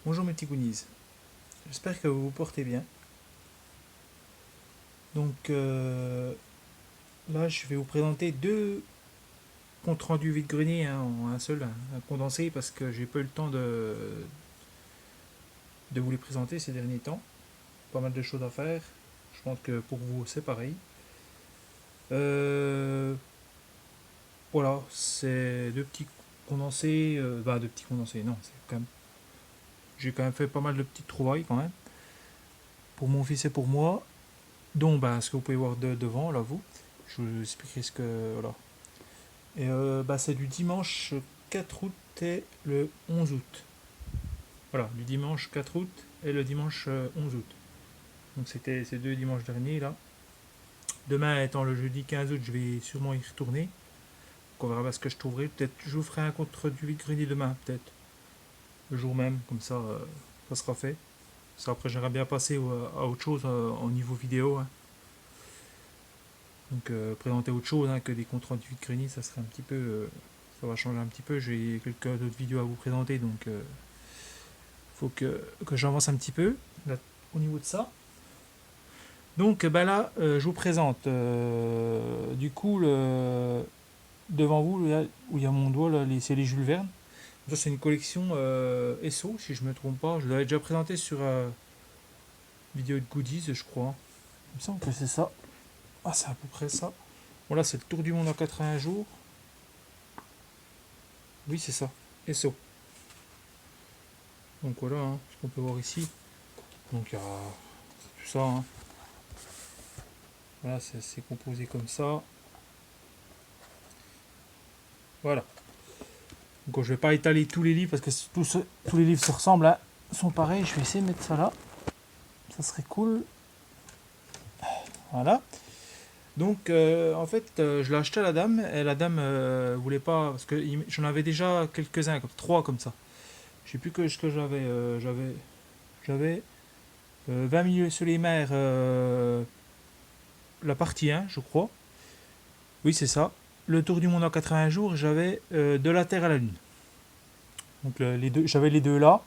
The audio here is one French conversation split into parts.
Bonjour mes petits goonies, j'espère que vous vous portez bien. Donc là je vais vous présenter deux comptes rendus vide-grenier en un seul, un condensé parce que j'ai pas eu le temps de vous les présenter ces derniers temps. Pas mal de choses à faire, je pense que pour vous c'est pareil. Euh, voilà, c'est deux petits condensés, deux petits condensés, non, c'est quand même, j'ai quand même fait pas mal de petites trouvailles quand même, pour mon fils et pour moi, dont ce que vous pouvez voir devant là vous. Je vous expliquerai ce que. Voilà. Et c'est du dimanche 4 août et le 11 août. Voilà, du dimanche 4 août et le dimanche 11 août. Donc c'était ces deux dimanches derniers là. Demain étant le jeudi 15 août, je vais sûrement y retourner. Donc on verra ce que je trouverai. Peut-être je vous ferai un contre du vide-grenier demain, peut-être. Le jour même, comme ça, ça sera fait. Ça, après, j'aimerais bien passer à autre chose au niveau vidéo, hein. Donc présenter autre chose que des comptes rendus vide-grenier, ça serait un petit peu. Ça va changer un petit peu. J'ai quelques autres vidéos à vous présenter, donc faut que j'avance un petit peu là, au niveau de ça. Donc là, je vous présente du coup devant vous là, où il y a mon doigt, là, c'est les Jules Verne. Ça, c'est une collection SO, si je ne me trompe pas. Je l'avais déjà présenté sur vidéo de goodies, je crois. Il me semble que c'est ça. Ah, c'est à peu près ça. Voilà, c'est le tour du monde en 80 jours. Oui, c'est ça. SO. Donc voilà, hein, ce qu'on peut voir ici. Donc il y a tout ça, hein. Voilà, c'est composé comme ça. Voilà. Donc je vais pas étaler tous les livres parce que tous les livres se ressemblent, hein, sont pareils. Je vais essayer de mettre ça là. Ça serait cool. Voilà. Donc en fait, je l'ai acheté à la dame et la dame voulait pas parce que j'en avais déjà quelques-uns, comme trois comme ça. Je sais plus que ce que j'avais. J'avais 20 milieux sur les mers, la partie 1, je crois. Oui, c'est ça. Le tour du monde en 80 jours, j'avais de la Terre à la Lune. Donc les deux, j'avais les deux là.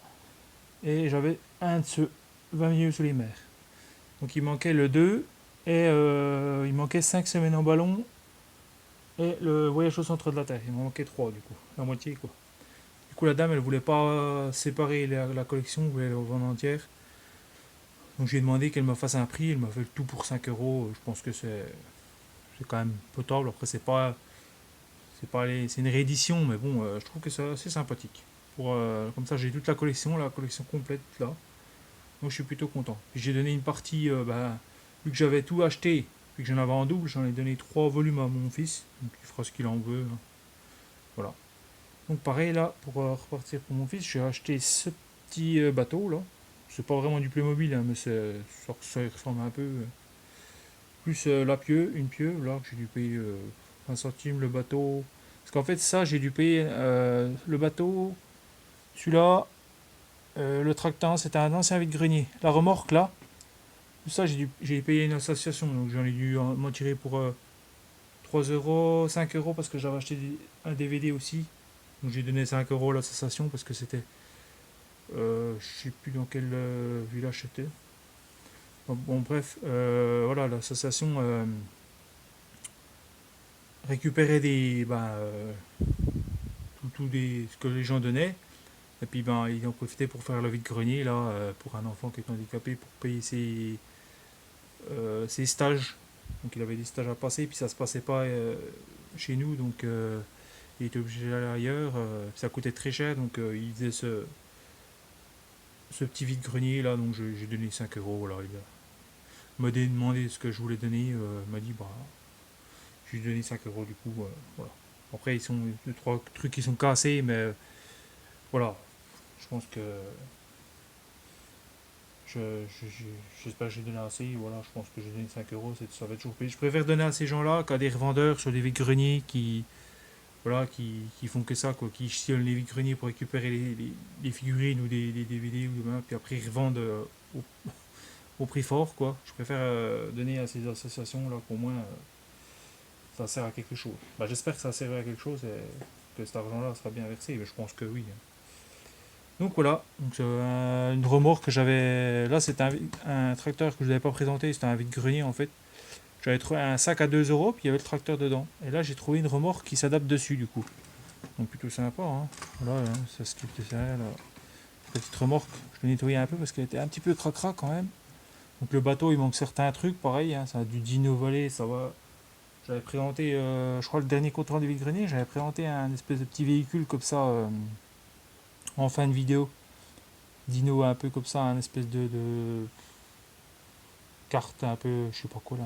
Et j'avais un de ceux 20 milieux sous les mers. Donc il manquait le 2 et il manquait 5 semaines en ballon et le voyage au centre de la Terre. Il m'en manquait 3 du coup, la moitié quoi. Du coup la dame elle voulait pas séparer la collection, elle voulait la vendre entière. Donc j'ai demandé qu'elle me fasse un prix, elle m'a fait le tout pour 5 euros. Je pense que c'est quand même potable. Après c'est une réédition mais bon je trouve que c'est assez sympathique. Comme ça j'ai toute la collection complète là. Donc je suis plutôt content. J'ai donné une partie, vu que j'avais tout acheté, puis que j'en avais en double, j'en ai donné 3 volumes à mon fils. Donc il fera ce qu'il en veut, hein. Voilà. Donc pareil là, pour repartir pour mon fils, j'ai acheté ce petit bateau là. C'est pas vraiment du Playmobil, hein, mais ça ressemble un peu. Plus la pieu, une pieu, là, que j'ai dû payer 20 centimes le bateau. Parce qu'en fait, ça, j'ai dû payer le bateau, celui-là, le tractant, c'était un ancien vide-grenier. La remorque là, ça, j'ai payé une association, donc j'en ai dû m'en tirer pour 3 euros, 5 euros parce que j'avais acheté un DVD aussi. Donc j'ai donné 5 euros à l'association parce que c'était. Je sais plus dans quel village c'était. Bon, bref, voilà, l'association récupérait ce que les gens donnaient. Et puis ils en profitaient pour faire le vide-grenier là, pour un enfant qui est handicapé, pour payer ses stages. Donc il avait des stages à passer, puis ça se passait pas chez nous, donc il était obligé d'aller ailleurs. Ça coûtait très cher, donc il faisait ce petit vide-grenier là, donc j'ai donné 5 euros. Voilà, il m'a demandé ce que je voulais donner, il m'a dit j'ai donné 5 euros du coup. Voilà. Après, ils sont deux, trois trucs qui sont cassés, mais voilà, je pense que Je, j'espère que j'ai donné assez. Voilà, je pense que j'ai donné 5 euros. Ça va être toujours payé. Je préfère donner à ces gens-là qu'à des revendeurs sur des vides-greniers qui font que ça, quoi, qui sillonnent les vides-greniers pour récupérer les figurines ou des DVD, puis après ils revendent au, au prix fort. Quoi. Je préfère donner à ces associations-là qu'au moins ça sert à quelque chose. J'espère que ça sert à quelque chose et que cet argent-là sera bien versé, mais je pense que oui. Donc voilà, donc, une remorque que j'avais. Là, c'était un tracteur que je ne vous avais pas présenté, c'était un vide-grenier en fait. J'avais trouvé un sac à 2 euros, puis il y avait le tracteur dedans. Et là, j'ai trouvé une remorque qui s'adapte dessus du coup. Donc plutôt sympa. Hein. Voilà, hein, ça se kiffe de ça. Petite remorque, je l'ai nettoyée un peu parce qu'elle était un petit peu cracra quand même. Donc le bateau, il manque certains trucs, pareil, hein, ça a du dino voler, ça va. J'avais présenté, je crois, le dernier contrôle de vide-grenier, j'avais présenté un espèce de petit véhicule comme ça en fin de vidéo. Dino un peu comme ça, un espèce de carte un peu, je sais pas quoi là,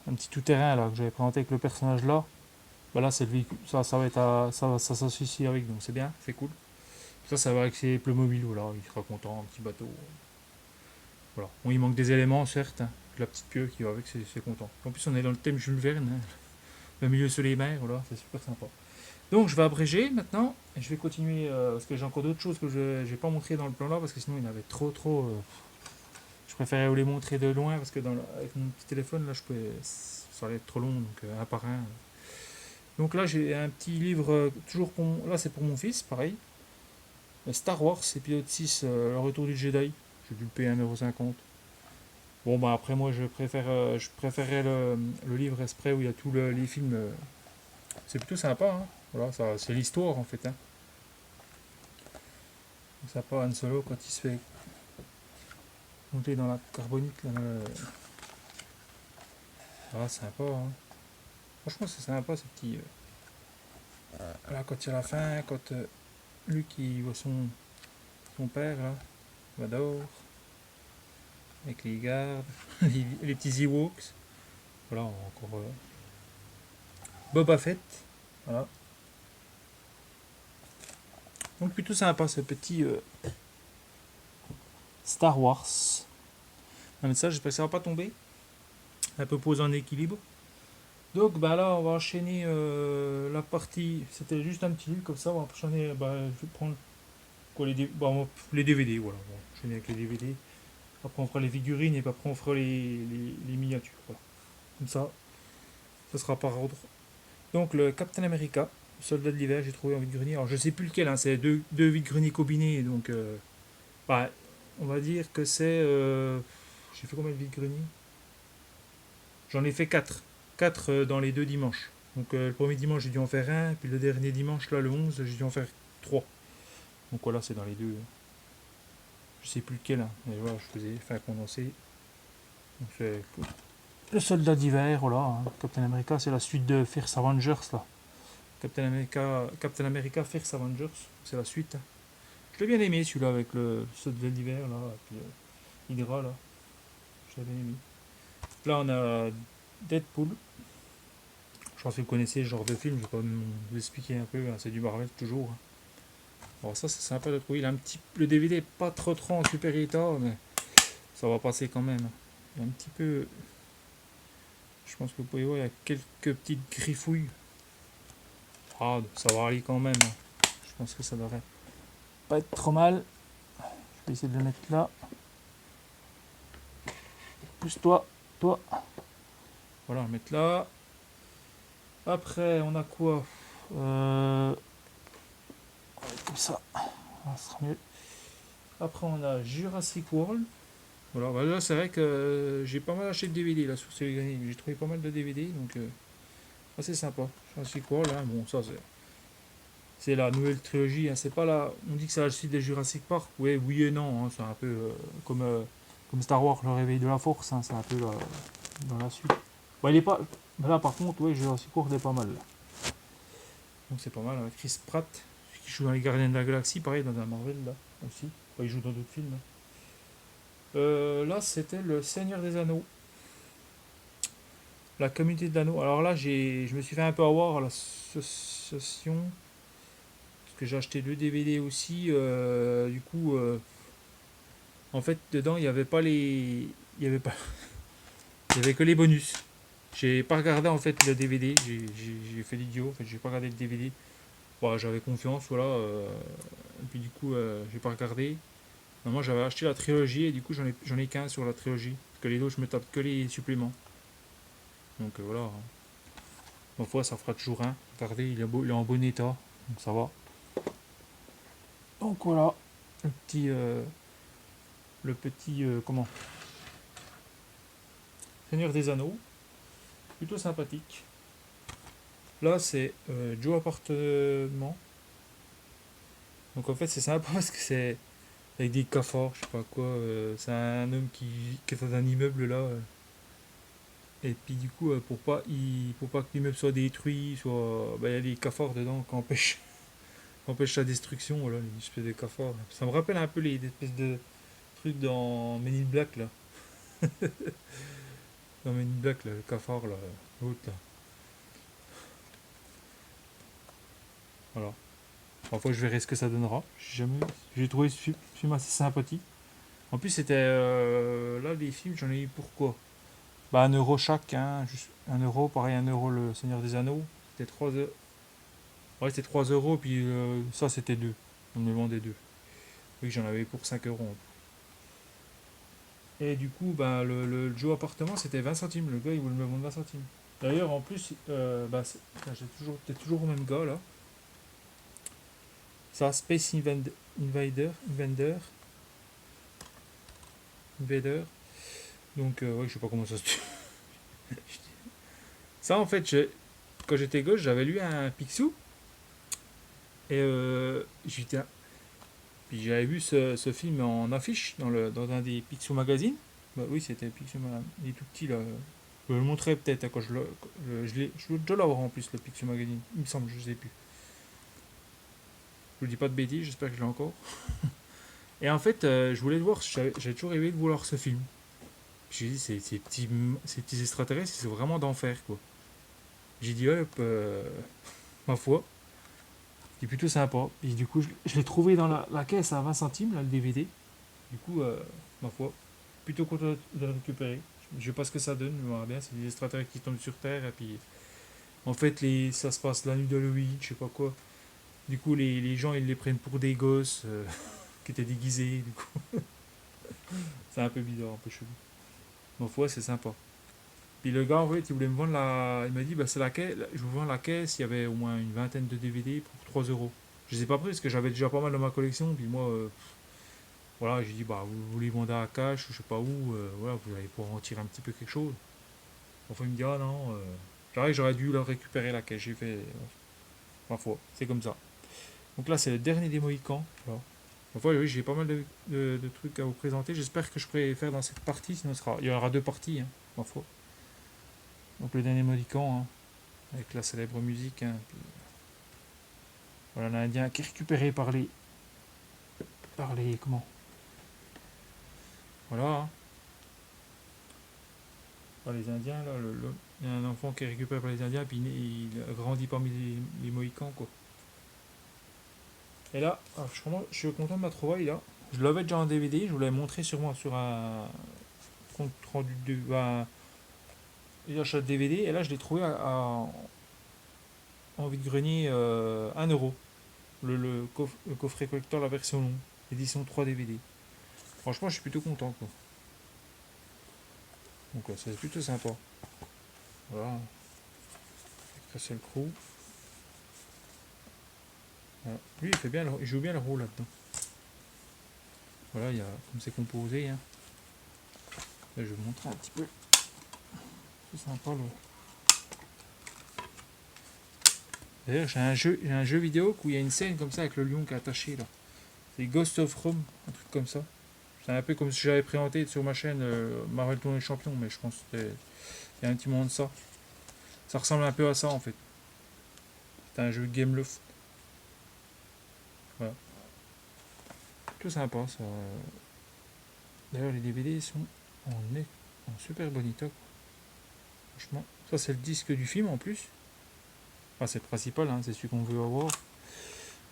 un petit tout-terrain là que j'avais présenté avec le personnage là. Bah là c'est le véhicule, ça va être ça s'associe avec, donc c'est bien, c'est cool. Ça va avec ses Playmobil, voilà, il sera content, un petit bateau. Voilà. Bon, il manque des éléments certes, hein, la petite queue qui va avec, c'est content. En plus on est dans le thème Jules Verne, hein, le milieu soleil mer, voilà, c'est super sympa. Donc je vais abréger maintenant, et je vais continuer, parce que j'ai encore d'autres choses que je n'ai pas montré dans le plan là, parce que sinon il y en avait trop. Je préférais vous les montrer de loin, parce que avec mon petit téléphone, là, ça allait être trop long, donc un par un. Donc là j'ai un petit livre, toujours là c'est pour mon fils, pareil. Star Wars, épisode 6, le retour du Jedi. J'ai dû le payer 1,50 €. Bon bah après moi je préférais le livre exprès où il y a tous les films. C'est plutôt sympa, hein. Voilà, ça, c'est l'histoire en fait, hein. C'est sympa Han Solo quand il se fait monter dans la carbonique là. Ah, sympa, hein. Franchement c'est sympa ce petit. Là quand il y a la fin, quand Luke il voit son père là, Vador, avec les gardes, les petits Ewoks. Voilà, encore Boba Fett. Voilà. Donc plutôt sympa ce petit Star Wars. Non mais ça j'espère que ça va pas tomber. Un peu posé en équilibre. Donc bah là on va enchaîner la partie. C'était juste un petit livre comme ça, on va enchaîner. Bah, je vais prendre quoi, les DVD, voilà. On va enchaîner avec les DVD. Après on fera les figurines et puis après on fera les miniatures. Voilà. Comme ça sera par ordre. Donc le Captain America, le soldat de l'hiver, j'ai trouvé en vide-grenier. Alors je sais plus lequel, hein, c'est deux vide-greniers combinés. Donc bah, on va dire que c'est. J'ai fait combien de vide-greniers? J'en ai fait 4. 4 dans les deux dimanches. Donc le premier dimanche j'ai dû en faire un, puis le dernier dimanche, là le 11, j'ai dû en faire 3. Donc voilà, c'est dans les deux. Je sais plus lequel, hein. Mais voilà, je faisais fin condensé. Donc c'est le soldat d'hiver, voilà. Hein. Captain America, c'est la suite de Fierce Avengers là. Captain America Fierce Avengers, c'est la suite. Hein. Je l'ai bien aimé celui-là avec le soldat d'hiver là, et puis Hydra là. Je l'ai bien aimé. Là on a Deadpool. Je pense que vous connaissez ce genre de film, je vais pas vous expliquer un peu, hein, c'est du Marvel toujours. Hein. Bon, ça c'est sympa de trouver. Le DVD est pas trop en super état, mais ça va passer quand même. Hein. Il y a un petit peu. Je pense que vous pouvez voir, il y a quelques petites griffouilles. Ah, ça va aller quand même. Hein. Je pense que ça devrait pas être trop mal. Je vais essayer de le mettre là. Pousse-toi, toi. Voilà, on va le mettre là. Après, on a quoi comme ça. Ça sera mieux. Après, on a Jurassic World. Voilà, bah là, c'est vrai que j'ai pas mal acheté de DVD là sur Série. J'ai trouvé pas mal de DVD, donc assez sympa. Jurassic World, hein, bon, ça c'est la nouvelle trilogie. Hein, c'est pas là. On dit que c'est la suite de Jurassic Park. Ouais, oui et non. Hein, c'est un peu comme Star Wars, le réveil de la force. Hein, c'est un peu dans la suite. Bah, il est pas. Là, par contre, ouais, Jurassic World est pas mal. Là. Donc c'est pas mal. Avec Chris Pratt, qui joue dans les Gardiens de la Galaxie, pareil, dans un Marvel là aussi. Enfin, il joue dans d'autres films. Hein. Là, c'était le Seigneur des Anneaux. La communauté de l'anneau. Alors là, je me suis fait un peu avoir à l'association. Parce que j'ai acheté 2 DVD aussi. Du coup, en fait, dedans, il n'y avait pas les. Il y avait pas. Il y avait que les bonus. J'ai pas regardé en fait le DVD. J'ai fait l'idiot. En fait, j'ai pas regardé le DVD. Bon, j'avais confiance, voilà. Et puis du coup, j'ai pas regardé. Moi, j'avais acheté la trilogie et du coup, j'en ai qu'un sur la trilogie. Parce que les autres, je me tape que les suppléments. Donc voilà. Ma foi, ça fera toujours un. Regardez, il est en bon état, donc ça va. Donc voilà, le petit comment Seigneur des Anneaux, plutôt sympathique. Là, c'est Joe Appartement. Donc en fait, c'est sympa parce que c'est avec des cafards, je sais pas quoi. C'est un homme qui est dans un immeuble là. Et puis du coup, pour pas que l'immeuble soit détruit, il y a des cafards dedans qui empêchent sa destruction. Voilà, les espèces de cafards. Ça me rappelle un peu les espèces de trucs dans Men in Black là. Dans Men in Black, là, le cafard là, l'autre là. Voilà. Parfois, je verrai ce que ça donnera. J'ai trouvé ce film assez sympathique. En plus, c'était là les films, j'en ai eu pour quoi? Bah 1 euro chaque, hein, juste 1 euro, pareil 1 euro le Seigneur des Anneaux. C'était 3 euros. Ouais, c'était 3 euros, puis ça c'était deux. On me vendait deux. Oui, j'en avais pour 5 euros. Et du coup, bah, le Joe appartement c'était 20 centimes. Le gars il voulait me vendre 20 centimes. D'ailleurs, en plus, t'es toujours au même gars là. Ça, Space Invader. Donc, ouais, je sais pas comment ça se dit. Ça, en fait, quand j'étais gauche, j'avais lu un Picsou. Et puis j'avais vu ce film en affiche dans un des Picsou magazines. Bah oui, c'était Picsou Magazine. Il est tout petit là. Je le montrerai peut-être hein, quand je dois l'avoir en plus, le Picsou Magazine. Il me semble, je sais plus. Je vous dis pas de bêtises, j'espère que je l'ai encore. Et en fait, je voulais le voir, j'ai toujours rêvé de vouloir ce film. J'ai dit, ces petits extraterrestres, c'est vraiment d'enfer, quoi. J'ai dit, hop, ma foi, c'est plutôt sympa. Et du coup, je l'ai trouvé dans la caisse à 20 centimes, là, le DVD. Du coup, ma foi, plutôt content de le récupérer. Je sais pas ce que ça donne, mais bien, c'est des extraterrestres qui tombent sur Terre, et puis, en fait, ça se passe la nuit d'Halloween, je sais pas quoi. Du coup, les gens, ils les prennent pour des gosses qui étaient déguisés, du coup. C'est un peu bizarre, un peu chelou. Ma foi, c'est sympa. Puis le gars, en fait, il voulait me vendre la. Il m'a dit, bah, c'est la caisse. Je vous vends la caisse. Il y avait au moins une vingtaine de DVD pour 3 euros. Je les ai pas pris parce que j'avais déjà pas mal dans ma collection. Puis moi, voilà, j'ai dit, bah, vous les vendez à cash, je sais pas où. Voilà, vous allez pouvoir en tirer un petit peu quelque chose. Enfin, il me dit, ah non. J'aurais dû leur récupérer la caisse. J'ai fait, ma foi, c'est comme ça. Donc là, c'est le dernier des Mohicans. Voilà. Ma foi, oui, j'ai pas mal de trucs à vous présenter. J'espère que je pourrai les faire dans cette partie. Sinon, il y aura deux parties, hein, ma foi. Donc le dernier Mohican, hein, avec la célèbre musique. Hein, puis, voilà l'Indien qui est récupéré par les comment. Voilà. Hein. Par les Indiens là, il y a un enfant qui est récupéré par les Indiens puis il a grandi parmi les Mohicans quoi. Et là, je suis content de ma trouvaille là. Je l'avais déjà en DVD, je vous l'avais montré sûrement sur un compte rendu de achat de DVD et là je l'ai trouvé en vide-grenier 1 euro. Le coffret collector, la version longue, édition 3 DVD. Franchement, je suis plutôt content. Quoi. Donc, c'est plutôt sympa. Voilà. Russell Crowe. Voilà. Lui, il joue bien le rôle là-dedans. Voilà, il y a comme c'est composé. Hein. Là, je vais vous montrer un petit peu. C'est sympa. D'ailleurs, j'ai un jeu vidéo où il y a une scène comme ça avec le lion qui est attaché là. C'est Ghost of Rome, un truc comme ça. C'est un peu comme si j'avais présenté sur ma chaîne Marvel Tournoi Champion, mais je pense qu'il y a un petit moment de ça. Ça ressemble un peu à ça en fait. C'est un jeu de Game Loft. Voilà. Tout sympa ça. D'ailleurs les DVD sont en super bon état. Franchement. Ça c'est le disque du film en plus. Enfin c'est le principal, hein, c'est celui qu'on veut avoir.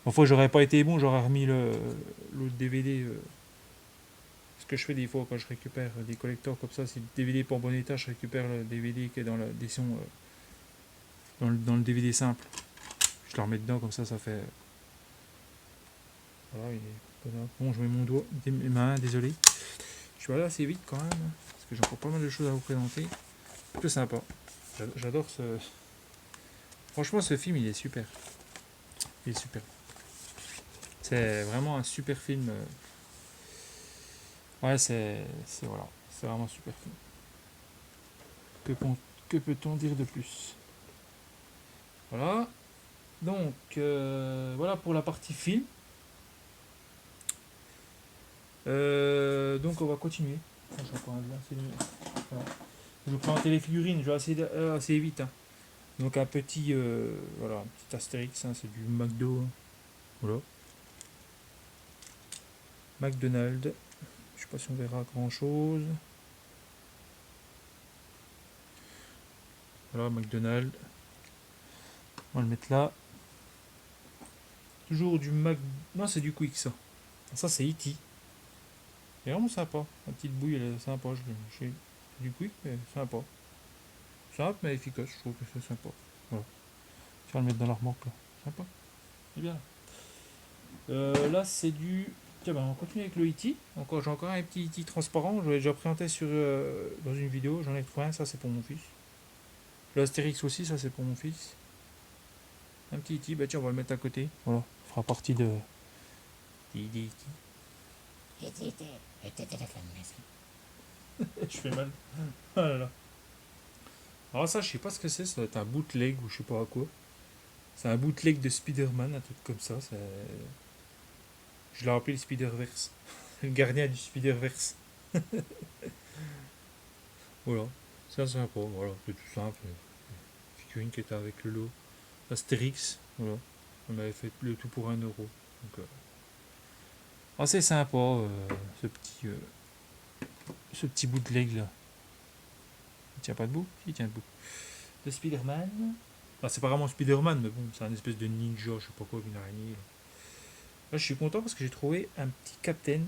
Parfois j'aurais pas été bon, j'aurais remis l'autre DVD. Ce que je fais des fois quand je récupère des collecteurs comme ça, si le DVD est pas en bon état, je récupère le DVD qui est dans l'édition dans le DVD simple. Je le remets dedans comme ça fait. Voilà, bon, je mets mes mains, désolé. Je suis allé assez vite quand même, parce que j'ai encore pas mal de choses à vous présenter. Plutôt sympa. J'adore Franchement, ce film, il est super. Il est super. C'est vraiment un super film. Ouais, voilà. C'est vraiment un super film. Que peut-on dire de plus? Voilà. Donc, voilà pour la partie film. Donc, on va continuer. Ah, j'ai encore un lien, c'est le- voilà. Je vais présenter les figurines, je vais assez vite, hein. Donc, un petit, voilà, un petit Astérix, hein, c'est du McDo, hein. Voilà. McDonald's. Je sais pas si on verra grand chose. Voilà, McDonald's. On va le mettre là. Toujours du Mac. Non, c'est du Quick, ça. Ça, c'est E.T. C'est vraiment sympa. La petite bouille, elle est sympa. C'est du Quick, mais sympa. Simple, mais efficace. Je trouve que c'est sympa. Voilà. Tu vas le mettre dans l'armoire, là. Sympa. C'est bien. Là, c'est du. Tiens, bah, on continue avec le E.T. J'ai encore un petit E.T. transparent. Je l'ai déjà présenté dans une vidéo. J'en ai trouvé un. Ça, c'est pour mon fils. Le Astérix aussi, ça, c'est pour mon fils. Un petit E.T. Bah, tiens, on va le mettre à côté. Voilà. Ça fera partie de. E.T. Je fais mal. Oh là là. Alors ça, je sais pas ce que c'est. Ça doit être un bootleg ou je sais pas à quoi. C'est un bootleg de Spider-Man, un truc comme ça. Je l'ai appelé le Spider-Verse. Le gardien du Spider-Verse. Voilà. C'est sympa. Voilà. C'est tout simple. Figurine qui était avec le lot. Astérix. Voilà. On avait fait le tout pour 1€. Donc, c'est sympa, ce petit bootleg là. Il tient pas debout? Si, il tient debout. De Spider-Man. Ah, c'est pas vraiment Spider-Man, mais bon, c'est un espèce de ninja, je sais pas quoi, une araignée. Là, je suis content parce que j'ai trouvé un petit Captain.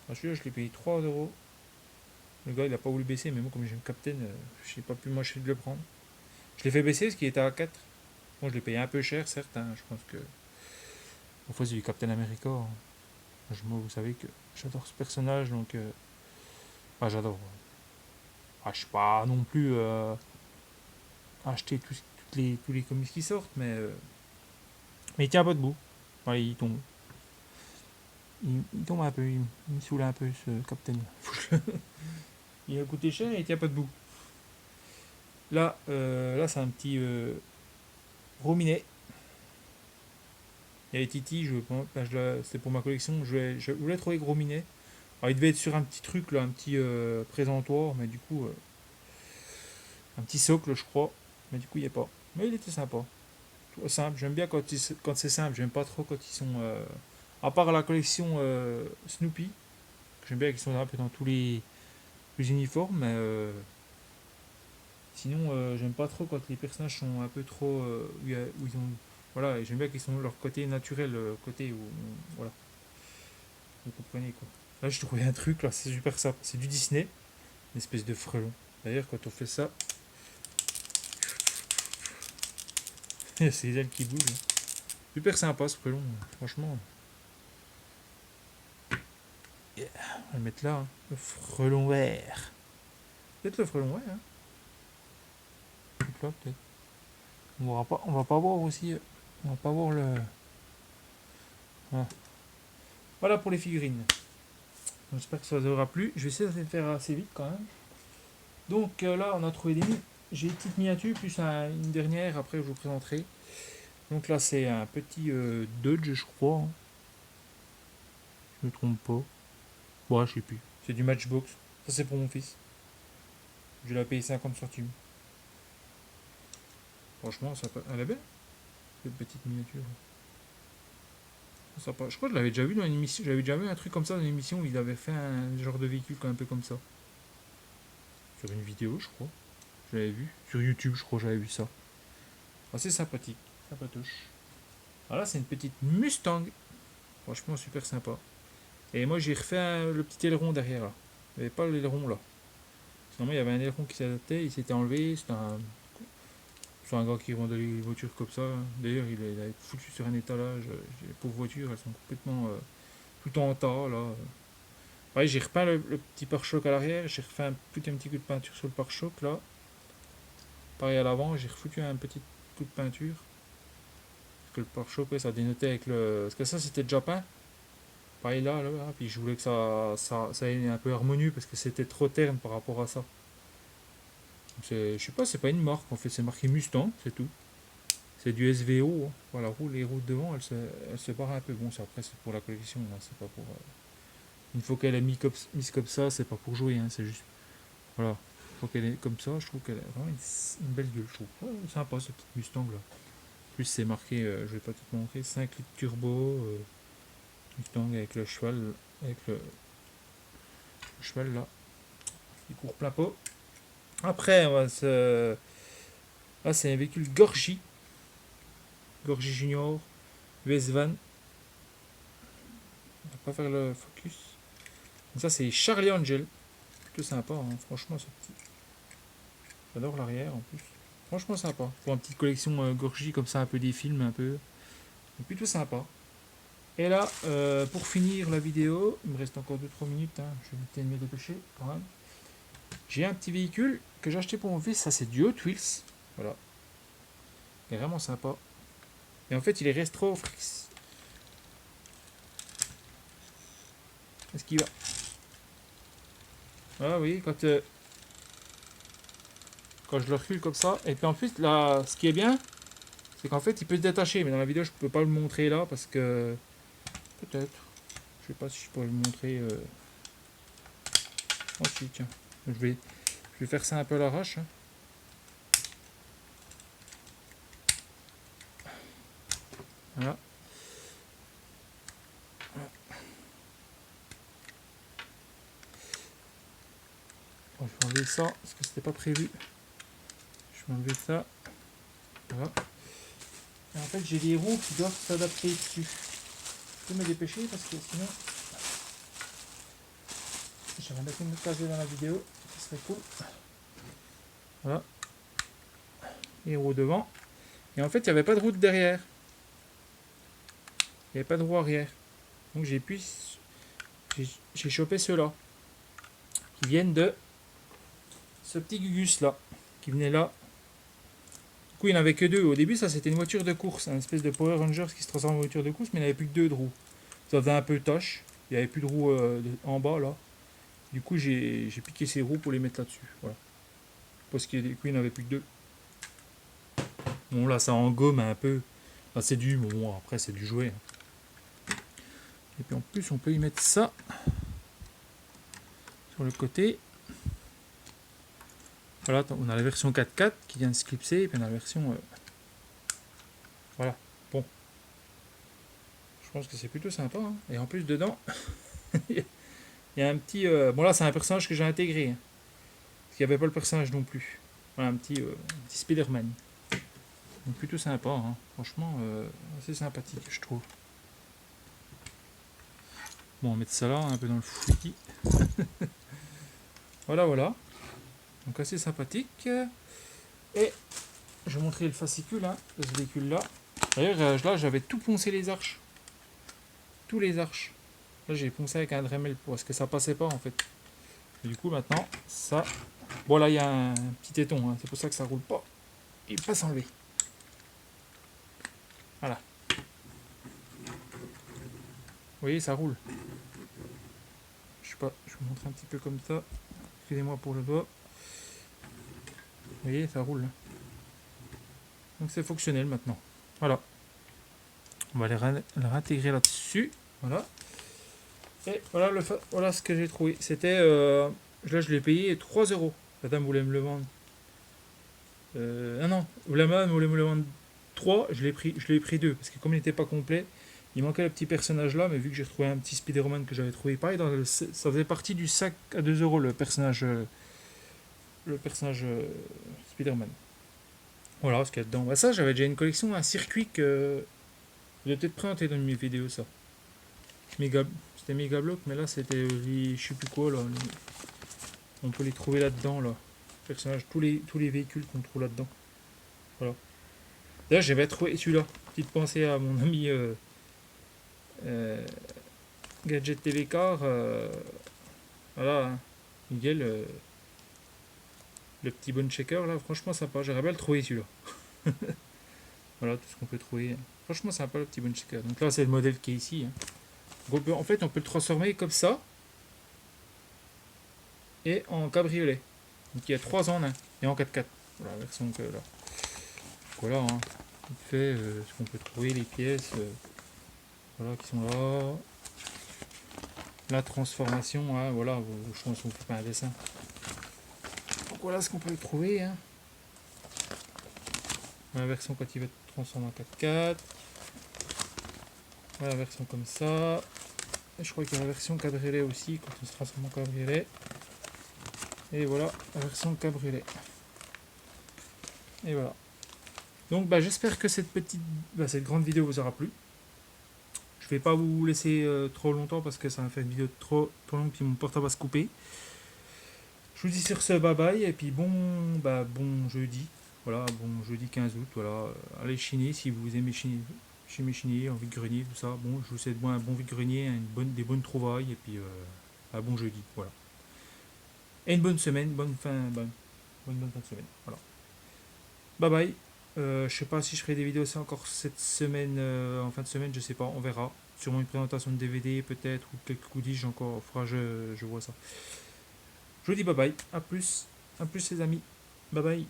Ah, celui-là, je l'ai payé 3€. Le gars, il a pas voulu baisser, mais moi, comme j'aime Captain, je n'ai pas pu m'acheter de le prendre. Je l'ai fait baisser parce qu'il était à 4. Bon, je l'ai payé un peu cher, certes. Hein, je pense que. Au fois, c'est du Captain America. Hein. Moi, vous savez que j'adore ce personnage, donc. J'adore. Je suis pas non plus acheter tous les comics qui sortent, mais il tient pas debout. Voilà, il tombe. Il tombe un peu, il me saoule un peu ce Captain. Il a coûté cher et il tient pas debout. Là c'est un petit Rominet. Il y a les Titi, c'était pour ma collection. Je voulais trouver Rominet. Alors il devait être sur un petit truc, là, un petit présentoir, mais du coup, un petit socle, je crois. Mais du coup, il n'y a pas. Mais il était sympa. Simple, j'aime bien quand c'est simple, j'aime pas trop quand ils sont. À part la collection Snoopy, j'aime bien qu'ils sont un peu dans tous les uniformes, mais sinon j'aime pas trop quand les personnages sont un peu trop. Où ils ont. Voilà, et j'aime bien qu'ils sont leur côté naturel, côté où. Voilà, vous comprenez quoi. Là, j'ai trouvé un truc, là, c'est super simple. C'est du Disney, une espèce de frelon. D'ailleurs, quand on fait ça, c'est les ailes qui bougent. Hein. Super sympa ce frelon, franchement. Yeah. On va le mettre là, hein. Le frelon vert. Peut-être le frelon vert, hein. Là, peut-être. On va pas voir aussi. On va pas voir le. Voilà, voilà pour les figurines. J'espère que ça vous aura plu. Je vais essayer de le faire assez vite quand même. Donc là, on a trouvé des. J'ai une petite miniature plus une dernière. Après, je vous présenterai. Donc là, c'est un petit Dodge, je crois. Hein. Je me trompe pas. Ouais, je sais plus. C'est du Matchbox. Ça, c'est pour mon fils. Je l'ai payé 50 centimes. Franchement, elle est belle, cette petite miniature. Je crois que je l'avais déjà vu dans une émission. J'avais déjà vu un truc comme ça dans une émission où il avait fait un genre de véhicule un peu comme ça. Sur une vidéo, je crois. Je l'avais vu. Sur YouTube, je crois que j'avais vu ça. Assez sympathique. Sympatoche. Voilà, c'est une petite Mustang. Franchement, super sympa. Et moi, j'ai refait le petit aileron derrière là. Il n'y avait pas l'aileron là. Sinon, il y avait un aileron qui s'adaptait. Il s'était enlevé. C'est un gars qui vendait les voitures comme ça. D'ailleurs, il avait foutu sur un étalage. Les pauvres voitures, elles sont complètement tout en tas là. Ouais, j'ai repeint le petit pare-choc à l'arrière. J'ai refait un petit coup de peinture sur le pare-choc là. Pareil à l'avant, j'ai refoutu un petit coup de peinture. Parce que le pare-choc, ouais, ça dénotait avec le... Parce que ça, c'était déjà peint. Pareil là, puis je voulais que ça ait un peu harmonieux parce que c'était trop terne par rapport à ça. Je sais pas, c'est pas une marque en fait, c'est marqué Mustang, c'est tout. C'est du SVO, hein. Voilà, les roues de devant, elles se barrent un peu. Bon, c'est après, c'est pour la collection, hein, c'est pas pour. Une fois qu'elle est mise comme ça, c'est pas pour jouer, hein, c'est juste. Voilà. Une fois qu'elle est comme ça, je trouve qu'elle a vraiment une belle gueule, je trouve. Ouais, sympa ce petit Mustang là. En plus, c'est marqué, je vais pas tout te montrer, 5 litres turbo, Mustang avec le cheval, avec le cheval là, qui court plein pot. Après, là, c'est un véhicule Gorgie, Gorgie Junior, US Van. On va pas faire le focus. Donc ça, c'est Charlie Angel. Plutôt sympa, hein. Franchement, ce petit. J'adore l'arrière en plus. Franchement, sympa. Pour une petite collection Gorgie comme ça, un peu des films, un peu. Donc, plutôt sympa. Et là, pour finir la vidéo, il me reste encore 2-3 minutes. Hein. Je vais éviter de me dépêcher quand même. J'ai un petit véhicule que j'ai acheté pour mon fils. Ça, c'est du Hot Wheels. Voilà. Il est vraiment sympa. Et en fait, il est rétro. Est-ce qu'il va? Ah oui, quand je le recule comme ça. Et puis en plus, là, ce qui est bien, c'est qu'en fait, il peut se détacher. Mais dans la vidéo, je peux pas le montrer là parce que. Peut-être. Je sais pas si je pourrais le montrer. Oh si, tiens. Je vais faire ça un peu à l'arrache. Hein. Voilà. Bon, je vais enlever ça parce que c'était pas prévu. Je vais enlever ça. Voilà. Et en fait, j'ai des roues qui doivent s'adapter dessus. Je peux me dépêcher parce que sinon. J'aimerais bien me caser dans la vidéo. Ce serait cool. Voilà. Les roues devant. Et en fait, il n'y avait pas de roue derrière. Il n'y avait pas de roue arrière. Donc j'ai chopé ceux-là. Qui viennent de ce petit Gugus là. Qui venait là. Du coup, il n'y en avait que deux. Au début, ça c'était une voiture de course. Un espèce de Power Rangers qui se transforme en voiture de course. Mais il n'y avait plus que deux de roues. Ça faisait un peu tâche. Il n'y avait plus de roues en bas là. Du coup, j'ai piqué ces roues pour les mettre là-dessus. Voilà. Parce qu'il n'y en avait plus que deux. Bon, là, ça engomme un peu. Là, c'est du. Bon, après, c'est du jouet. Et puis en plus, on peut y mettre ça sur le côté. Voilà, on a la version 4x4 qui vient de se clipser. Et puis on a la version. Voilà. Bon. Je pense que c'est plutôt sympa. Hein. Et en plus, dedans, il y a un petit. Bon, là, c'est un personnage que j'ai intégré. Hein. Parce qu'il n'y avait pas le personnage non plus. Voilà, un petit Spider-Man. Donc plutôt sympa. Hein. Franchement, assez sympathique, je trouve. Bon, on va mettre ça là, un peu dans le fouillis. Voilà, voilà. Donc assez sympathique. Et je vais montrer le fascicule hein, de ce véhicule là. D'ailleurs, là, j'avais tout poncé les arches. Tous les arches. Là, j'ai poncé avec un Dremel parce que ça passait pas en fait. Et du coup, maintenant, ça. Bon, là, il y a un petit téton. Hein, c'est pour ça que ça roule pas. Il peut pas s'enlever. Voilà. Vous voyez, ça roule. Je sais pas, je vous montre un petit peu comme ça. Excusez-moi pour le doigt. Vous voyez, ça roule. Donc c'est fonctionnel maintenant. Voilà. On va les réintégrer là-dessus. Voilà. Et voilà, voilà ce que j'ai trouvé. C'était. Là, je l'ai payé 3 euros. La dame voulait me le vendre. Ah non, la dame voulait me le vendre 3. Je l'ai pris 2. Parce que comme il n'était pas complet, il manquait le petit personnage là. Mais vu que j'ai retrouvé un petit Spider-Man que j'avais trouvé pareil, ça faisait partie du sac à 2 euros le personnage. Spider-Man. Voilà ce qu'il y a dedans. Bah, ça, j'avais déjà une collection, un circuit que. Je l'ai peut-être présenté dans mes vidéos, ça. C'était Mega Block, mais là, c'était. Je sais plus quoi, là. On peut les trouver là-dedans, là. Personnages, tous les véhicules qu'on trouve là-dedans. Voilà. D'ailleurs, j'avais trouvé celui-là. Petite pensée à mon ami Gadget TV Car. Voilà, hein. Miguel. Le petit bon checker, là, franchement sympa. J'aurais bien le trouvé celui-là. Voilà tout ce qu'on peut trouver. Franchement, sympa le petit Bunchika. Donc là, c'est le modèle qui est ici. Hein. En fait, on peut le transformer comme ça et en cabriolet. Donc il y a 3 en 1 et en 4x4. Voilà, la version que là. Voilà, hein. Il fait ce qu'on peut trouver, les pièces voilà, qui sont là. La transformation, hein, voilà, je pense qu'on ne fait pas un dessin. Donc voilà ce qu'on peut trouver. Hein. La version quand il va être transformé en 4x4. Voilà la version comme ça. Et je crois qu'il y a la version cabriolet aussi quand on se transforme en cabriolet. Et voilà la version cabriolet. Et voilà. Donc bah, j'espère que cette grande vidéo vous aura plu. Je vais pas vous laisser trop longtemps parce que ça va faire une vidéo trop longue puis mon portable va se couper. Je vous dis sur ce bye bye et puis bon jeudi. Voilà, bon jeudi 15 août. Voilà, allez chiner si vous aimez chiner, en vide-grenier, tout ça. Bon, je vous souhaite un bon vide-grenier, des bonnes trouvailles et puis un bon jeudi. Voilà. Et une bonne semaine, bonne fin de semaine. Voilà. Bye bye. Je sais pas si je ferai des vidéos encore cette semaine, en fin de semaine, je sais pas, on verra. Sûrement une présentation de DVD peut-être, ou quelques goodies, encore, je vois ça. Je vous dis bye bye, à plus les amis, bye bye.